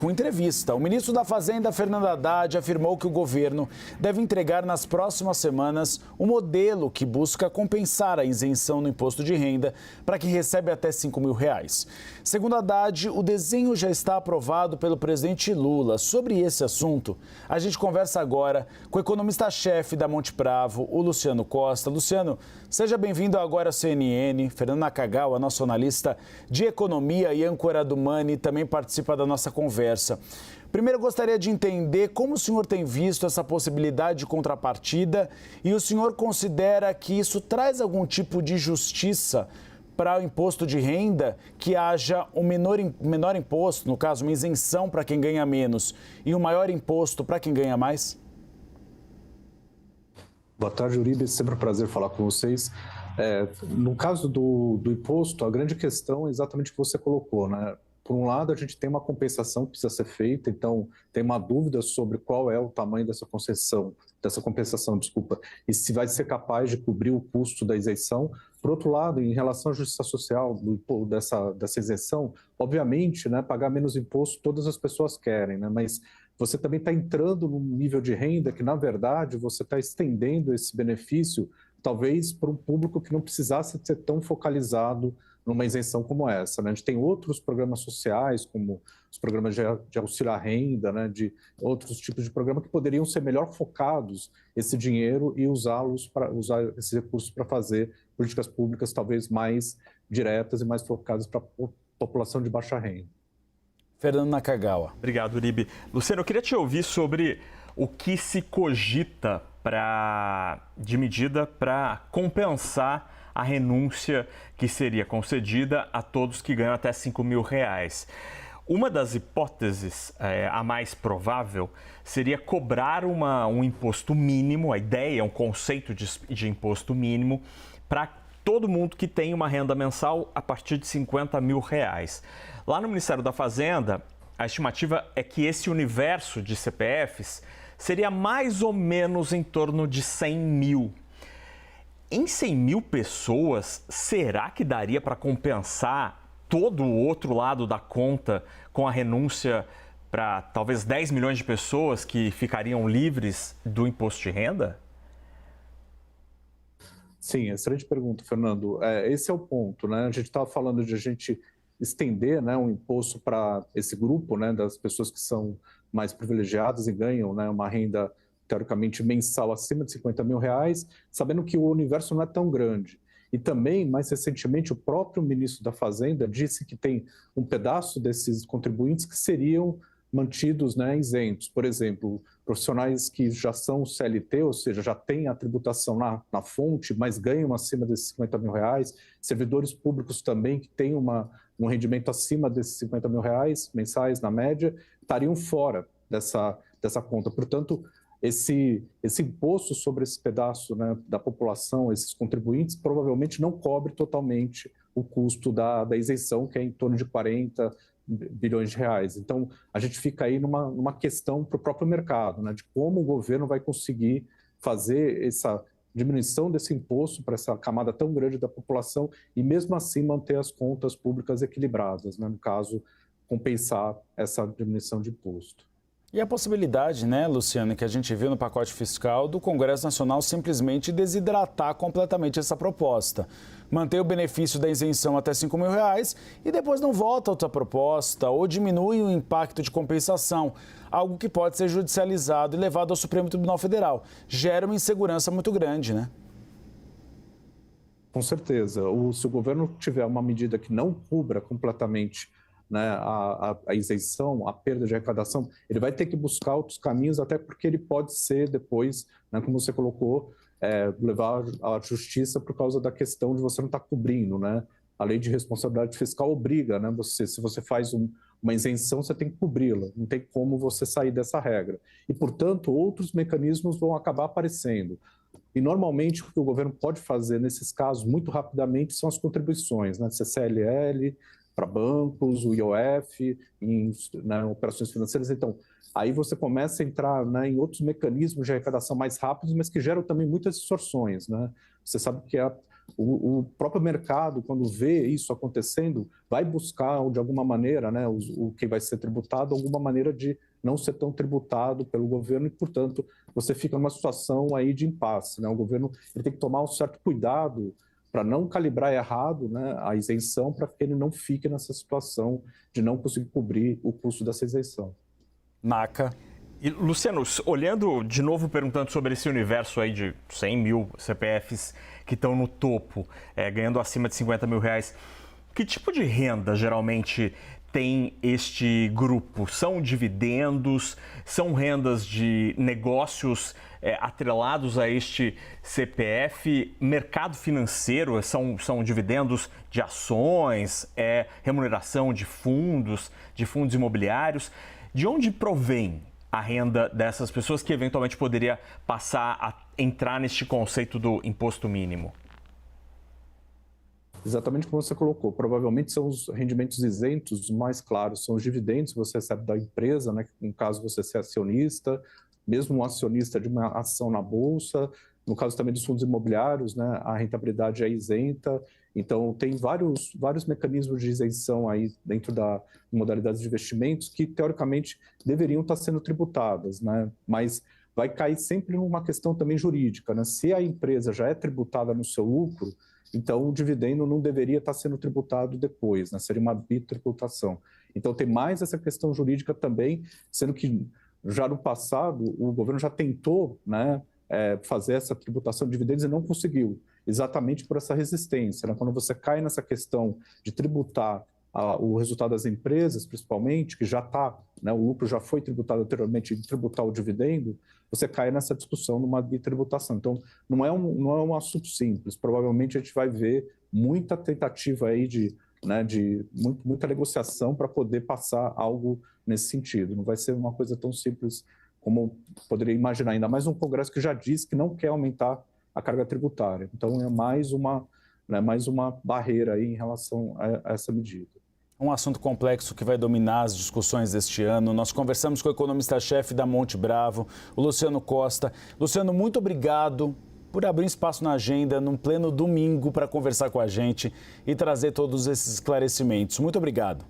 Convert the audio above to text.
Com entrevista, o ministro da Fazenda, Fernando Haddad, afirmou que o governo deve entregar nas próximas semanas um modelo que busca compensar a isenção no imposto de renda para quem recebe até R$ 5.000. Segundo Haddad, o desenho já está aprovado pelo presidente Lula. Sobre esse assunto, a gente conversa agora com o economista-chefe da Monte Bravo, o Luciano Costa. Luciano, seja bem-vindo agora à CNN. Fernando Nakagawa, nosso analista de economia e âncora do Money, também participa da nossa conversa. Primeiro, eu gostaria de entender como o senhor tem visto essa possibilidade de contrapartida e o senhor considera que isso traz algum tipo de justiça para o imposto de renda, que haja um menor imposto, no caso, uma isenção para quem ganha menos e um maior imposto para quem ganha mais? Boa tarde, Uribe. Sempre um prazer falar com vocês. No caso do imposto, a grande questão é exatamente o que você colocou, né? Por um lado, a gente tem uma compensação que precisa ser feita, então tem uma dúvida sobre qual é o tamanho dessa compensação, e se vai ser capaz de cobrir o custo da isenção. Por outro lado, em relação à justiça social dessa isenção, obviamente, né, pagar menos imposto todas as pessoas querem, né, mas você também está entrando num nível de renda que, na verdade, você está estendendo esse benefício, talvez para um público que não precisasse ser tão focalizado numa isenção como essa, né? A gente tem outros programas sociais, como os programas de auxílio à renda, né? De outros tipos de programa que poderiam ser melhor focados esse dinheiro e usar esses recursos para fazer políticas públicas talvez mais diretas e mais focadas para a população de baixa renda. Fernando Nakagawa. Obrigado, Uribe. Luciano, eu queria te ouvir sobre o que se cogita de medida para compensar a renúncia que seria concedida a todos que ganham até R$ 5.000. Uma das hipóteses, a mais provável, seria cobrar um imposto mínimo, a ideia, um conceito de imposto mínimo, para todo mundo que tem uma renda mensal a partir de R$ 50.000. Lá no Ministério da Fazenda, a estimativa é que esse universo de CPFs seria mais ou menos em torno de 100 mil. Em 100 mil pessoas, será que daria para compensar todo o outro lado da conta com a renúncia para talvez 10 milhões de pessoas que ficariam livres do imposto de renda? Sim, excelente pergunta, Fernando. Esse é o ponto, né? A gente estava falando de a gente estender, né, um imposto para esse grupo, né, das pessoas que são mais privilegiadas e ganham, né, uma renda teoricamente mensal acima de R$ 50.000, sabendo que o universo não é tão grande. E também, mais recentemente, o próprio ministro da Fazenda disse que tem um pedaço desses contribuintes que seriam mantidos, né, isentos. Por exemplo, profissionais que já são CLT, ou seja, já têm a tributação na fonte, mas ganham acima desses R$ 50.000, servidores públicos também que têm um rendimento acima desses R$ 50.000 mensais, na média, estariam fora dessa conta. Portanto, esse imposto sobre esse pedaço, né, da população, esses contribuintes, provavelmente não cobre totalmente o custo da isenção, que é em torno de 40 bilhões de reais. Então, a gente fica aí numa questão para o próprio mercado, né, de como o governo vai conseguir fazer essa diminuição desse imposto para essa camada tão grande da população e, mesmo assim, manter as contas públicas equilibradas, né, no caso, compensar essa diminuição de imposto. E a possibilidade, né, Luciano, que a gente viu no pacote fiscal do Congresso Nacional simplesmente desidratar completamente essa proposta. Manter o benefício da isenção até R$ 5.000 e depois não volta outra proposta ou diminui o impacto de compensação, algo que pode ser judicializado e levado ao Supremo Tribunal Federal. Gera uma insegurança muito grande, né? Com certeza. Se o governo tiver uma medida que não cubra completamente, né, a isenção, a perda de arrecadação, ele vai ter que buscar outros caminhos, até porque ele pode ser depois, né, como você colocou, levar à justiça por causa da questão de você não estar cobrindo, né? A lei de responsabilidade fiscal obriga, né? Se você faz uma isenção, você tem que cobri-la, não tem como você sair dessa regra. E, portanto, outros mecanismos vão acabar aparecendo. E, normalmente, o que o governo pode fazer nesses casos, muito rapidamente, são as contribuições, né? CCLL, para bancos, o IOF, em, né, operações financeiras. Então, aí você começa a entrar, né, em outros mecanismos de arrecadação mais rápidos, mas que geram também muitas distorções, né? Você sabe que o próprio mercado, quando vê isso acontecendo, vai buscar, de alguma maneira, né, o que vai ser tributado, alguma maneira de não ser tão tributado pelo governo e, portanto, você fica numa situação aí de impasse, né? O governo ele tem que tomar um certo cuidado para não calibrar errado, né, a isenção, para que ele não fique nessa situação de não conseguir cobrir o custo dessa isenção. Maca. E, Luciano, olhando de novo, perguntando sobre esse universo aí de 100 mil CPFs que estão no topo, ganhando acima de 50 mil reais, que tipo de renda geralmente tem este grupo? São dividendos? São rendas de negócios atrelados a este CPF? Mercado financeiro? São dividendos de ações? Remuneração de fundos imobiliários? De onde provém a renda dessas pessoas que eventualmente poderia passar a entrar neste conceito do imposto mínimo? Exatamente como você colocou, provavelmente são os rendimentos isentos mais claros, são os dividendos que você recebe da empresa, né? No caso você ser acionista, mesmo um acionista de uma ação na bolsa, no caso também dos fundos imobiliários, né? A rentabilidade é isenta, então tem vários mecanismos de isenção aí dentro da modalidade de investimentos que teoricamente deveriam estar sendo tributadas, né? Mas vai cair sempre numa questão também jurídica, né? Se a empresa já é tributada no seu lucro, então o dividendo não deveria estar sendo tributado depois, né? Seria uma bitributação. Então tem mais essa questão jurídica também, sendo que já no passado o governo já tentou, né, fazer essa tributação de dividendos e não conseguiu, exatamente por essa resistência, né? Quando você cai nessa questão de tributar o resultado das empresas, principalmente, que já está, né, o lucro já foi tributado anteriormente, e tributar o dividendo, você cai nessa discussão numa bitributação. Então, não é um assunto simples. Provavelmente a gente vai ver muita tentativa aí de muita negociação para poder passar algo nesse sentido. Não vai ser uma coisa tão simples como poderia imaginar, ainda mais um Congresso que já disse que não quer aumentar a carga tributária. Então, é mais uma barreira aí em relação a essa medida. Um assunto complexo que vai dominar as discussões deste ano. Nós conversamos com o economista-chefe da Monte Bravo, o Luciano Costa. Luciano, muito obrigado por abrir espaço na agenda, num pleno domingo, para conversar com a gente e trazer todos esses esclarecimentos. Muito obrigado.